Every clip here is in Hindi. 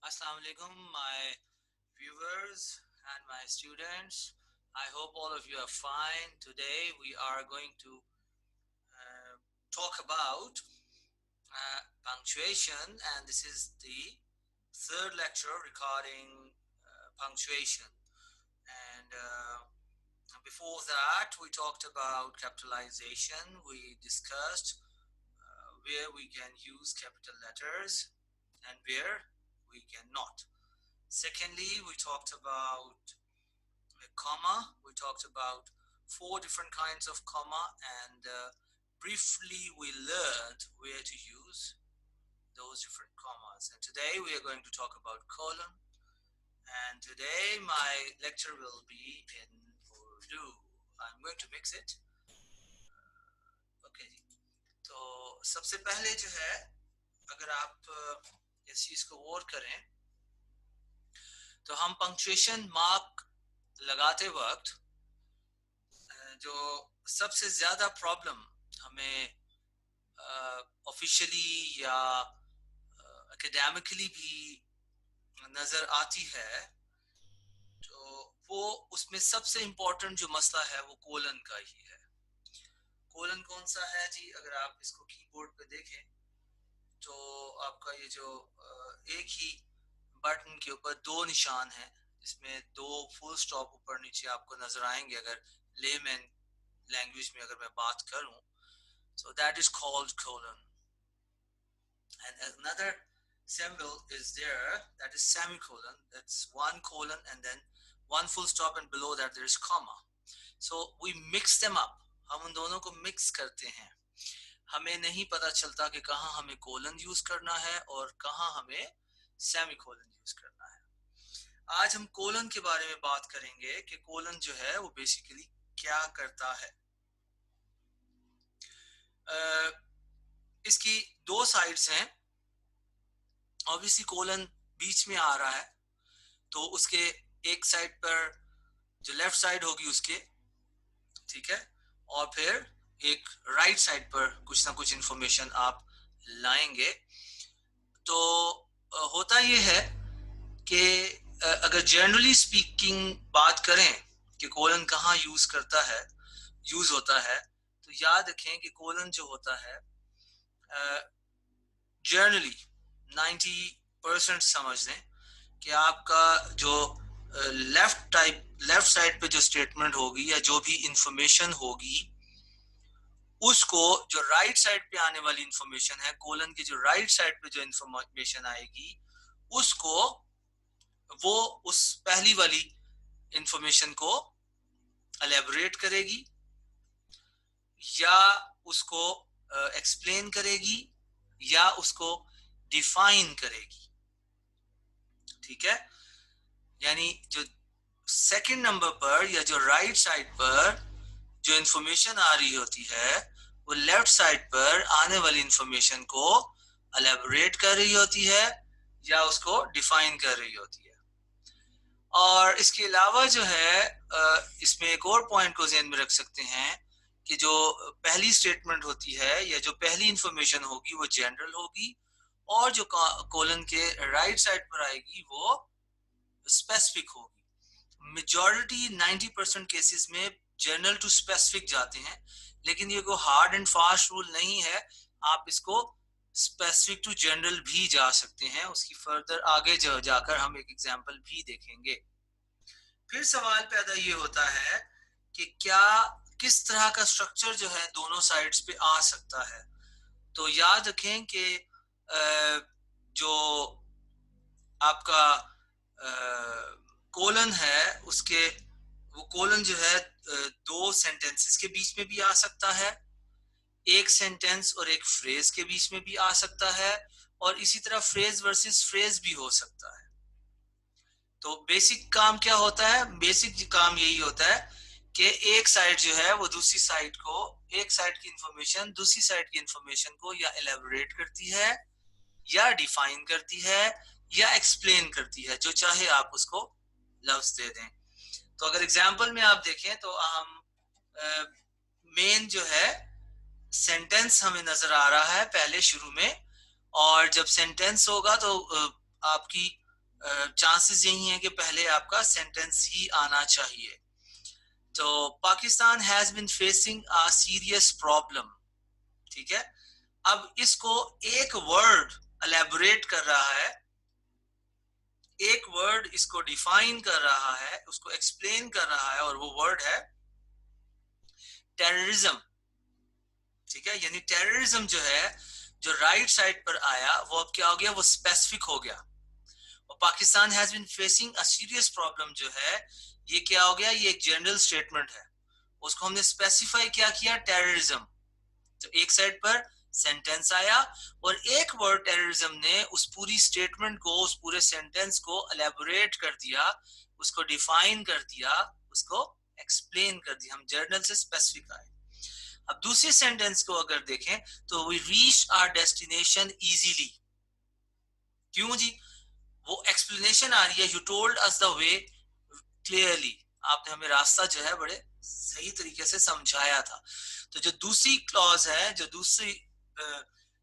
Assalamu alaikum, my viewers and my students. I hope all of you are fine. Today we are going to talk about punctuation, and this is the third lecture regarding punctuation. And before that, we talked about capitalization. We discussed where we can use capital letters and where we cannot. Secondly, we talked about a comma. We talked about four different kinds of comma, and briefly we learned where to use those different commas. And today we are going to talk about colon. And today my lecture will be in Urdu. I'm going to mix it. Okay. तो सबसे पहले जो है, अगर आप इस चीज को गौर करें तो हम पंक्चुएशन मार्क लगाते वक्त जो सबसे ज्यादा प्रॉब्लम हमें ऑफिशियली या एकेडमिकली भी नजर आती है, तो वो उसमें सबसे इम्पोर्टेंट जो मसला है वो कोलन का ही है। कोलन कौन सा है जी? अगर आप इसको कीबोर्ड पे देखें तो आपका ये जो एक ही बटन के ऊपर दो निशान हैं, इसमें दो फुल स्टॉप ऊपर नीचे आपको नजर आएंगे अगर लेमैन लैंग्वेज में अगर मैं बात करूं, so that is called colon. And another symbol is there, that is semicolon. That's one colon and then one full stop, and below that there is comma. So we mix them up. हम उन दोनों को मिक्स करते हैं। हमें नहीं पता चलता कि कहाँ हमें कोलन यूज करना है और कहाँ हमें सेमीकोलन यूज करना है। आज हम कोलन के बारे में बात करेंगे कि कोलन जो है वो बेसिकली क्या करता है। इसकी दो साइड्स हैं। ऑब्वियसली कोलन बीच में आ रहा है, तो उसके एक साइड पर जो लेफ्ट साइड होगी उसके, ठीक है, और फिर एक राइट साइड पर कुछ ना कुछ इंफॉर्मेशन आप लाएंगे। तो होता ये है कि अगर जनरली स्पीकिंग बात करें कि कोलन कहाँ यूज होता है, तो याद रखें कि कोलन जो होता है जनरली 90% समझ लें कि आपका जो लेफ्ट साइड पे जो स्टेटमेंट होगी या जो भी इंफॉर्मेशन होगी, उसको जो राइट साइड पे आने वाली इंफॉर्मेशन है, कोलन की जो राइट साइड पे जो इंफॉर्मेशन आएगी, उसको वो उस पहली वाली इंफॉर्मेशन को एलेबोरेट करेगी या उसको एक्सप्लेन करेगी या उसको डिफाइन करेगी। ठीक है, यानी जो सेकंड नंबर पर या जो राइट साइड पर जो इंफॉर्मेशन आ रही होती है, वो लेफ्ट साइड पर आने वाली इंफॉर्मेशन को एलेबोरेट कर रही होती है या उसको डिफाइन कर रही होती है। और इसके अलावा जो है, इसमें एक और पॉइंट को ध्यान में रख सकते हैं कि जो पहली स्टेटमेंट होती है या जो पहली इंफॉर्मेशन होगी वो जनरल होगी, और जो कोलन के राइट साइड पर आएगी वो स्पेसिफिक होगी। मेजॉरिटी 90% केसेस में जनरल टू स्पेसिफिक जाते हैं, लेकिन ये कोई हार्ड एंड फास्ट रूल नहीं है। आप इसको स्पेसिफिक टू जनरल भी जा सकते हैं। उसकी फर्दर आगे जाकर हम एक एग्जांपल भी देखेंगे। फिर सवाल पैदा ये होता है कि क्या किस तरह का स्ट्रक्चर जो है दोनों साइड्स पे आ सकता है। तो याद रखें कि जो आपका कोलन है, उसके वो कोलन जो है दो सेंटेंसेस के बीच में भी आ सकता है, एक सेंटेंस और एक फ्रेज के बीच में भी आ सकता है, और इसी तरह फ्रेज वर्सेस फ्रेज भी हो सकता है। तो बेसिक काम क्या होता है? बेसिक काम यही होता है कि एक साइड जो है वो दूसरी साइड को, एक साइड की इंफॉर्मेशन दूसरी साइड की इंफॉर्मेशन को या एलेबोरेट करती है या डिफाइन करती है या एक्सप्लेन करती है, जो चाहे आप उसको लफ्ज दे दें। तो अगर एग्जाम्पल में आप देखें तो हम मेन जो है सेंटेंस हमें नजर आ रहा है पहले शुरू में, और जब सेंटेंस होगा तो आपकी चांसेस यही है कि पहले आपका सेंटेंस ही आना चाहिए। तो Pakistan has been facing a serious problem, ठीक है। अब इसको एक वर्ड एलेबोरेट कर रहा है, एक वर्ड इसको डिफाइन कर रहा है, उसको एक्सप्लेन कर रहा है, और वो वर्ड है टेररिज्म, ठीक है। यानी टेररिज्म जो है, जो राइट साइड पर आया, वो अब क्या हो गया, वो स्पेसिफिक हो गया। और Pakistan has been facing a serious problem जो है, ये क्या हो गया, ये एक जनरल स्टेटमेंट है, उसको हमने स्पेसिफाई क्या किया, टेररिज्म। तो एक साइड पर सेंटेंस आया, और एक वर्ड टेररिज्म ने उस पूरी स्टेटमेंट को, उस पूरे सेंटेंस को एलेबोरेट कर दिया, उसको डिफाइन कर दिया, उसको एक्सप्लेन कर दिया। हम जर्नल से स्पेसिफिक आए। अब दूसरे सेंटेंस को अगर देखें तो we reach our destination easily, क्यों जी, वो एक्सप्लेनेशन आ रही है, you told us the way clearly, आपने हमें रास्ता जो है बड़े सही तरीके से समझाया था। तो जो दूसरी क्लॉज है, जो दूसरी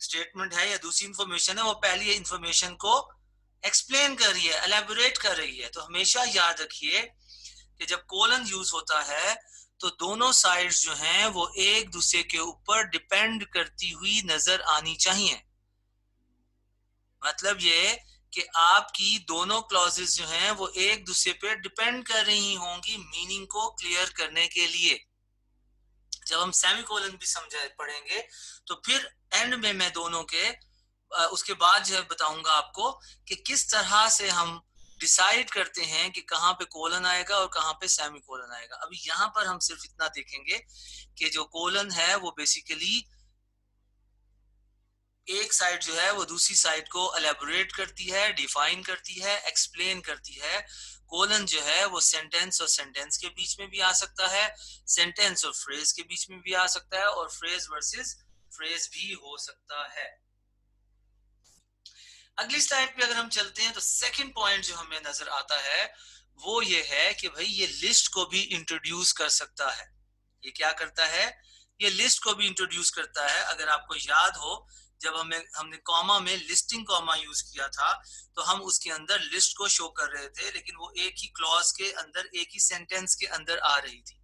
स्टेटमेंट है या दूसरी इंफॉर्मेशन है, वो पहली इंफॉर्मेशन को एक्सप्लेन कर रही है, एलेबोरेट कर रही है। तो हमेशा याद रखिए कि जब कोलन यूज होता है तो दोनों साइड्स जो हैं वो एक दूसरे के ऊपर डिपेंड करती हुई नजर आनी चाहिए। मतलब ये कि आपकी दोनों क्लॉजेस जो हैं वो एक दूसरे पे डिपेंड कर रही होंगी मीनिंग को क्लियर करने के लिए। जब हम सेमीकोलन भी समझा पढ़ेंगे तो फिर एंड में मैं दोनों के उसके बाद जो है बताऊंगा आपको कि किस तरह से हम डिसाइड करते हैं कि कहाँ पे कोलन आएगा और कहाँ पे सेमी कोलन आएगा। अभी यहाँ पर हम सिर्फ इतना देखेंगे कि जो कोलन है वो बेसिकली एक साइड जो है वो दूसरी साइड को एलेबोरेट करती है, डिफाइन करती है, एक्सप्लेन करती है। कोलन जो है वो सेंटेंस और सेंटेंस के बीच में भी आ सकता है, सेंटेंस और फ्रेज के बीच में भी आ सकता है, और फ्रेज वर्सेस फ्रेज भी हो सकता है। अगली स्लाइड पे अगर हम चलते हैं तो सेकंड पॉइंट जो हमें नजर आता है वो ये है कि भाई ये लिस्ट को भी इंट्रोड्यूस कर सकता है। ये क्या करता है, ये लिस्ट को भी इंट्रोड्यूस करता है। अगर आपको याद हो, जब हमने कॉमा में लिस्टिंग कॉमा यूज किया था तो हम उसके अंदर लिस्ट को शो कर रहे थे, लेकिन वो एक ही क्लॉज के अंदर, एक ही सेंटेंस के अंदर आ रही थी।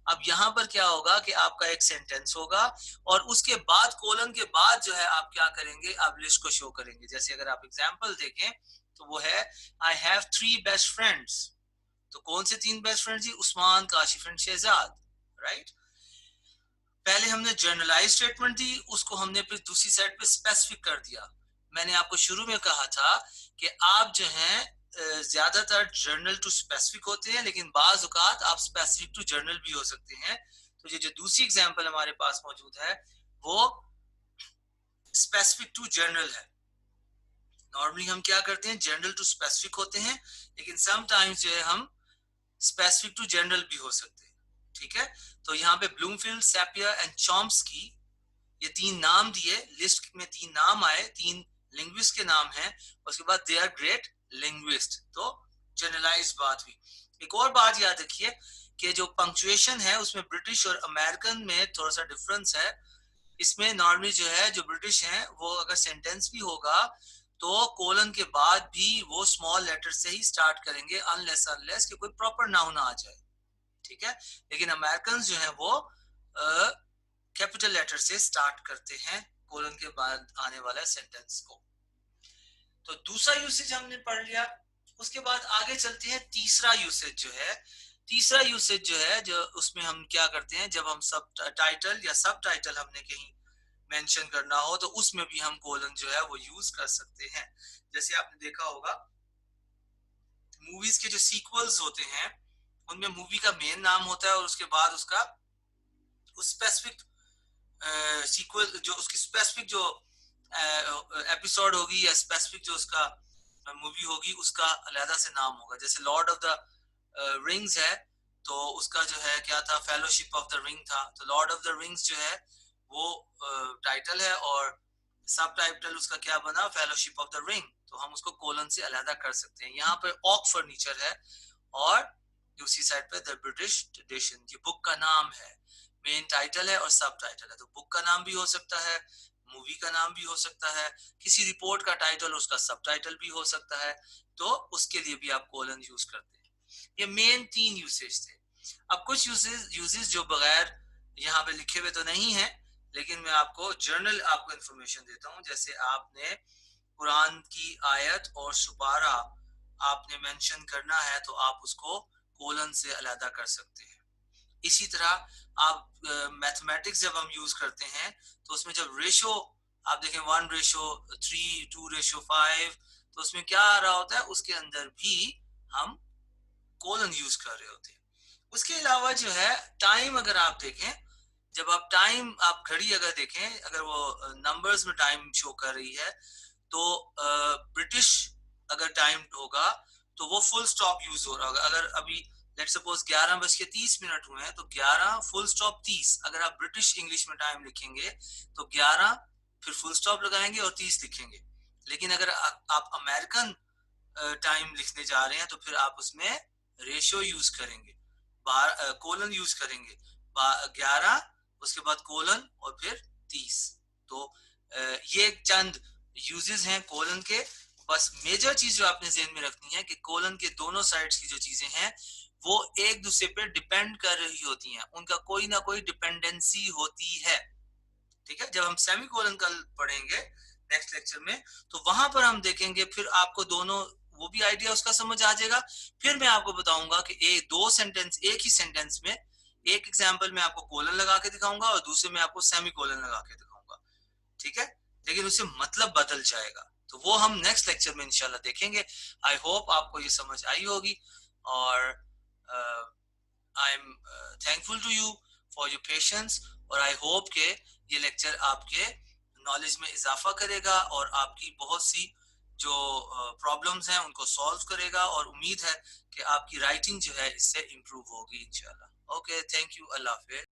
अब यहाँ पर क्या होगा कि आपका एक सेंटेंस होगा और उसके बाद कोलन के बाद जो है आप क्या करेंगे, आप लिस्ट को शो करेंगे। जैसे अगर आप एग्जांपल देखें तो वो है आई हैव 3 बेस्ट फ्रेंड्स। तो कौन से 3 बेस्ट फ्रेंड्स जी, उस्मान, काशिफ एंड शहजाद, राइट। पहले हमने जनरलाइज स्टेटमेंट दी, उसको हमने फिर दूसरी साइड पे स्पेसिफिक कर दिया। मैंने आपको शुरू में कहा था कि आप जो हैं ज्यादातर जर्नल टू स्पेसिफिक होते हैं, लेकिन बाज औकात आप स्पेसिफिक टू जर्नल भी हो सकते हैं। तो ये जो दूसरी एग्जांपल हमारे पास मौजूद है वो स्पेसिफिक टू जर्नल है। नॉर्मली हम क्या करते हैं, जनरल टू स्पेसिफिक होते हैं, लेकिन समटाइम्स जो है हम स्पेसिफिक टू जनरल भी हो सकते हैं, ठीक है। तो यहाँ पे ब्लूमफील्ड, सैपियर एंड चॉम्स्की, ये 3 नाम दिए, लिस्ट में 3 नाम आए, 3 लिंग्विस्ट के नाम हैं, उसके बाद दे आर ग्रेट लिंग्विस्ट। तो जनरलाइज बात हुई। एक और बात याद रखिए कि जो पंक्चुएशन है उसमें ब्रिटिश और अमेरिकन में थोड़ा सा डिफरेंस है। इसमें नॉर्मली जो है, जो ब्रिटिश हैं वो अगर सेंटेंस भी होगा तो कोलन के बाद भी वो स्मॉल लेटर से ही स्टार्ट करेंगे, अनलेस कि कोई प्रॉपर नाउन आ जाए, ठीक है। लेकिन अमेरिकन जो है वो कैपिटल लेटर से स्टार्ट करते हैं कोलन के बाद आने वाला सेंटेंस को। तो दूसरा यूसेज हमने पढ़ लिया। उसके बाद आगे चलते हैं, तीसरा यूसेज जो है, तीसरा यूसेज जो है, जो उसमें हम क्या करते हैं, जब हम सब टाइटल या सब टाइटल हमने कहीं मेंशन करना हो तो उसमें भी हम कोलन जो है वो यूज कर सकते हैं। जैसे आपने देखा होगा मूवीज के जो सीक्वल्स होते हैं उनमें मूवी का मेन नाम होता है और उसके बाद उसका उस स्पेसिफिक सीक्वल, जो उसकी स्पेसिफिक जो एपिसोड होगी या स्पेसिफिक जो उसका मूवी होगी उसका अलहदा से नाम होगा। जैसे लॉर्ड ऑफ द रिंग्स है तो उसका जो है क्या था, फेलोशिप ऑफ द रिंग था। तो लॉर्ड ऑफ द रिंग्स जो है वो टाइटल है और सब टाइटल उसका क्या बना, फेलोशिप ऑफ द रिंग। तो हम उसको कोलन से अलहदा कर सकते हैं। यहाँ पर ऑक फर्नीचर है और दूसरी साइड पे द ब्रिटिश ट्रेडिशन, ये बुक का नाम है, मेन टाइटल है और सब टाइटल है। तो बुक का नाम भी हो सकता है, मूवी का नाम भी हो सकता है, किसी रिपोर्ट का टाइटल, उसका सब टाइटल भी हो सकता है, तो उसके लिए भी आप कोलन यूज करते हैं। ये मेन 3 यूसेज थे। अब कुछ यूजेस जो बगैर यहाँ पे लिखे हुए तो नहीं है, लेकिन मैं आपको जर्नल आपको इंफॉर्मेशन देता हूँ। जैसे आपने कुरान की आयत और सुपारा आपने मेंशन करना है, तो आप उसको कोलन से अलहदा कर सकते हैं। इसी तरह आप मैथमेटिक्स जब हम यूज करते हैं, तो उसमें जब रेशो आप देखें 1:3, 2:5, तो उसमें क्या आ रहा होता है, उसके अंदर भी हम कोलन यूज कर रहे होते हैं। उसके अलावा जो है टाइम, अगर आप देखें, जब आप टाइम, आप घड़ी अगर देखें, अगर वो नंबर्स में टाइम शो कर रही है, तो ब्रिटिश अगर टाइम होगा तो वो फुल स्टॉप यूज हो रहा होगा। अगर अभी लेट सपोज 11:30 हुए हैं, तो 11 फुल स्टॉप 30, अगर आप ब्रिटिश इंग्लिश में टाइम लिखेंगे तो 11 फिर फुल स्टॉप लगाएंगे और 30 लिखेंगे। लेकिन अगर आप अमेरिकन टाइम लिखने जा रहे हैं, तो फिर आप उसमें रेशियो यूज करेंगे, कोलन यूज करेंगे, 11 उसके बाद कोलन और फिर 30। तो ये चंद यूजेस हैं कोलन के। बस मेजर चीज जो आपने ज़हन में रखनी है कि कोलन के दोनों साइड्स की जो चीजें हैं वो एक दूसरे पे डिपेंड कर रही होती हैं, उनका कोई ना कोई डिपेंडेंसी होती है। ठीक है, जब हम सेमी कोलन कल पढ़ेंगे नेक्स्ट लेक्चर में, तो वहां पर हम देखेंगे, फिर आपको दोनों वो भी आइडिया उसका समझ आ जाएगा। फिर मैं आपको बताऊंगा कि दो सेंटेंस, एक ही सेंटेंस में एक एग्जाम्पल में आपको कोलन लगा के दिखाऊंगा और दूसरे में आपको सेमी कोलन लगा के दिखाऊंगा। ठीक है, लेकिन उससे मतलब बदल जाएगा, तो वो हम नेक्स्ट लेक्चर में इंशाल्लाह देखेंगे। आई होप आपको ये समझ आई होगी, और I am thankful to you for your patience, और आई होप के ये लेक्चर आपके नॉलेज में इजाफा करेगा और आपकी बहुत सी जो प्रॉब्लम्स हैं उनको सॉल्व करेगा, और उम्मीद है कि आपकी राइटिंग जो है इससे इम्प्रूव होगी इंशाल्लाह। Okay, thank you, Allah Hafiz.